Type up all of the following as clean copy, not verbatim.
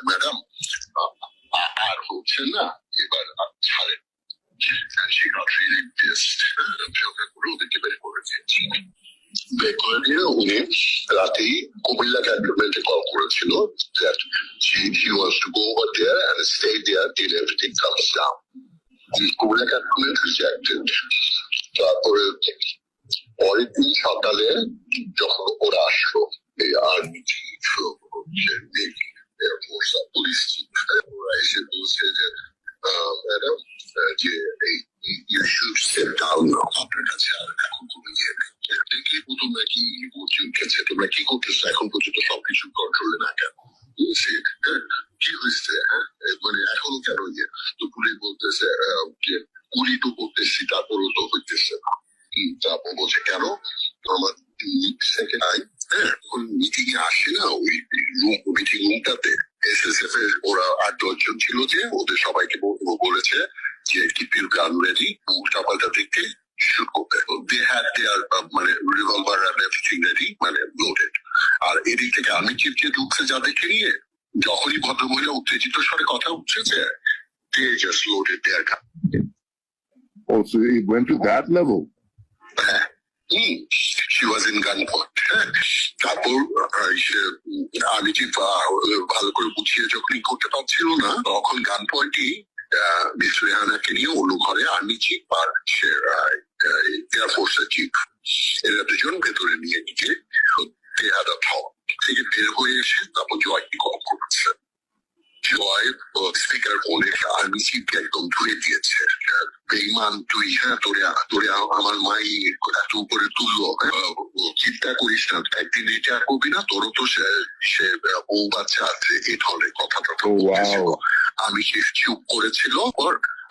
Madam আর হচ্ছে না, এবার ছাড়েন। She got really pissed. ওদেরকে বের করে দিয়েছি। বের করে দিয়ে উনি রাতেই কুমিল্লা ক্যান্টনমেন্টে কল করেছিল that he wants to go over there and stay there till everything comes down. Comilla cantonment rejected. তারপরে পরের দিন সকালে যখন ওরা আসলো, এই army chief, air force, police chief, ওরা এসে বলছে যে ম্যাডাম যে এই you should step down now, আপনার কাছে আর এখন কোনো ইয়ে নেই। দেখলে প্রথমে কি উঠেছে, তোমরা কি করতেছো এখন পর্যন্ত সবকিছু কন্ট্রোলে না কেন? কি হয়েছে? হ্যাঁ, মানে এখনো কেন ইয়ে? তো পুলিশ বলতেছে যে গুলি তো করতেছি, তারপরও তো হইতেছে না। তারপর বলছে কেন? আমার সেকেন্ড টাইম মিটিং এ আসে না, ওই মিটিং রুমটাতে SSF এর ওরা 8-10 জন ছিল, যে ওদের সবাইকে বলেছে যে কিপ ইউর গান রেডি, উল্টাপাল্টা দিকে শুট করতে। দে হ্যাড দেয়ার মানে রিভলভার এন্ড এভরিথিং রেডি, মানে লোডেড। আর এদিক থেকে আর্মি চিফকে ঢুকছে যাদেরকে নিয়ে, যখনই ভদ্রমহিলা উত্তেজিত স্বরে কথা উঠেছে, they just loaded their gun. Oh, so it went to that level? She was in gunpoint. তারপর আর্মি চিফ ভালো করে বুঝিয়ে যখন করতে পারছিল না, তখন গান পয়েন্টই মিস রেহানাকে নিয়ে অন্য ঘরে আর্মি চিফ আর এয়ারফোর্সের চিফ, এরা দুজন ভেতরে নিয়ে গিয়ে তেহাদা থেকে বের হয়ে এসে তারপর জয়কে কল করেছে। জয় স্পিকার ফোনে আর্মি চিফকে একদম ধুয়ে দিয়েছে, বেইমান তুই, হ্যাঁ তোরে আমার মাই এত উপরে তুললো, চিন্তা করিস না, একদিন এটা করবি না, তোরও তো সে বউ বাচ্চা আছে, এই ধরনের কথাটা বলতেছিল। আমি চিফ চুপ করেছিল,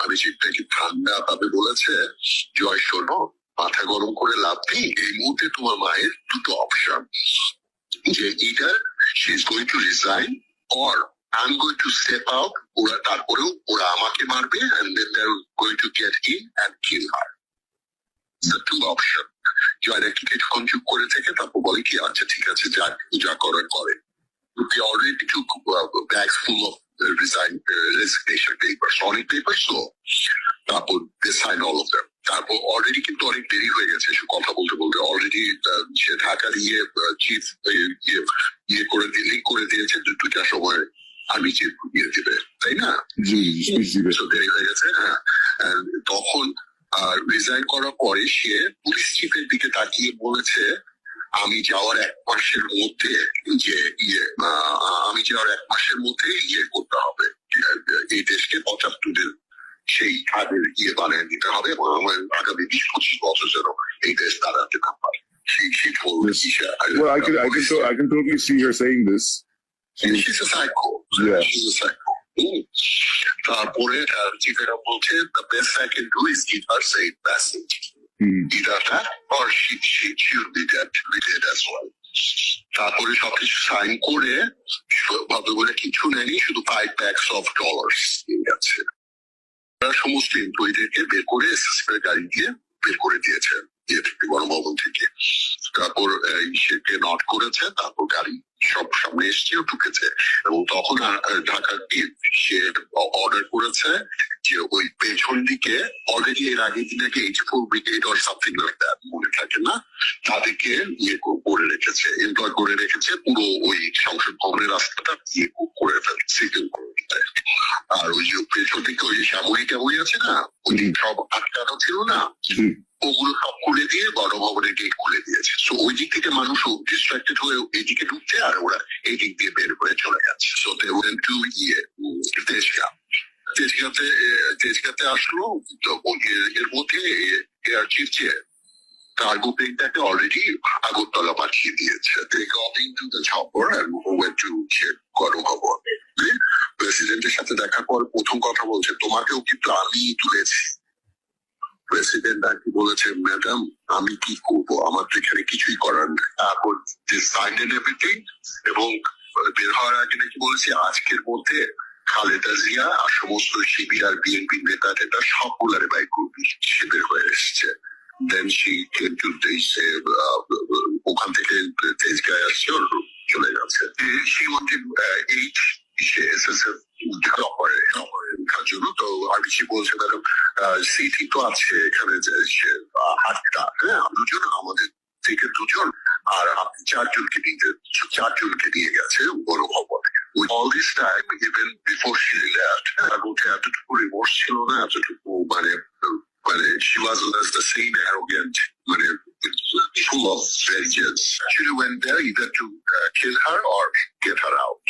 আমি চিফটাকে ঠান্ডা ভাবে বলেছে, জয় শোনো, মাথা গরম করে লাভ নেই, এই মুহূর্তে তোমার মায়ের দুটো অপশন, যে either she is going to resign or I'm going to step out. ওরা তারপরেও ওরা আমাকে মারবে, and then they're going to get in and kill her. The two option. জয় একটু কিছুক্ষণ চুপ করে থেকে তারপর বলে কি, আচ্ছা ঠিক আছে, যা করার করে। We already took bags full of resignation papers, solid papers, so তারপর they sign all of them. তারপর অলরেডি কিন্তু অনেক দেরি হয়ে গেছে কথা বলতে বলতে, অলরেডি সে ঢাকার চিফ ইয়ে করে লিঙ্ক করে দিয়েছে 2টার সময় আর্মি চিফ দিয়ে দিবে, তাই না? দেরি হয়ে গেছে। হ্যাঁ, তখন রিজাইন করার পরে সে পুলিশ চিফের দিকে তাকিয়ে বলেছে, আমি যাওয়ার 1 মাসের মধ্যে ইয়ে করতে হবে, এই দেশকে 75 সেই আগের বানিয়ে দিতে হবে, এবং আমার আগামী 20-25 বছর যেন এই দেশ দাঁড়াতে না পারে। Well, I can totally see her saying this. She's a psycho. Yeah. She's a psycho. তারপরে চিফেরা বলছে, the best I can do is give her safe message. Either that or she should be dead as well. তারপরে সবকিছু sign করে ভাবে বলে কিছু নেয়নি, শুধু $5 lakhs নিয়ে গেছে। সমস্ত এমপ্লয়ীদেরকে বের করে এসএসপি গাড়ি দিয়ে বের করে দিয়েছে গণভবন থেকে। তারপর সেকে নট করেছে, তারপর গাড়ি সব সামনে এসছে, ঢুকেছে, এবং তখন ঢাকা সে অর্ডার করেছে যে ওই পেছন দিকে অলরেডি এর আগের দিন নাকি 84 brigade or something like that, মনে থাকে না, তাদেরকে করে রেখেছে, এমপ্লয় করে রেখেছে, পুরো ওই সংসদ ভবনের রাস্তাটা করে ফেলছে। আর ওই যে পেছন দিকে ওই সাময়িক আছে না, ওই সব আটকানো ছিল না, ওগুলো সব খুলে দিয়ে গণভবনের গেট খুলে দিয়েছে। সো ওই দিক থেকে মানুষ ডিস্ট্রাক্টেড হয়ে এইদিকে ঢুকছে, আর ওরা এই দিক দিয়ে বের হয়ে চলে যাচ্ছে। সো দে ওয়েন্ট টু তেজগাঁতে আসলো, এর মধ্যে এয়ার চিফ যে কার্গো প্লেনটাকে অলরেডি আগরতলা পাঠিয়ে দিয়েছে। They got into the chopper and went to Ganabhaban. প্রেসিডেন্টের সাথে দেখার পর প্রথম কথা বলছে, তোমাকেও কিন্তু আমি তুলেছি। প্রেসিডেন্ট নাকি বলেছে, ম্যাডাম আমি কি করবো, আমার তো এখানে কিছুই করার নেই। তারপর এভরিথিং, এবং বের হওয়ার আগে নাকি বলেছি আজকের মধ্যে খালেদা জিয়া আর সমস্ত শিবির আর বিএনপি নেতা টেতা সবগুলারে বাই করবি। সে বের হয়ে এসছে। দেন সে কিন্তু ওখান থেকে তেজগাঁয়ে আসছে, চলে গেছে। She wanted সে এসএসএফ তার জন্য তো RBC বলছে ম্যাডাম সিটি তো আছে এখানে যে সে 8টা, হ্যাঁ দুজন আমাদের থেকে দুজন, আর আপনি চারজনকে নিয়ে গেছে বড় খবর। With all this time, even before she left, তার মধ্যে এতটুকু রিমোর্স ছিল না, এতটুকু মানে she wasn't as the same arrogant, মানে full of vengeance. She went there either to kill her or get her out.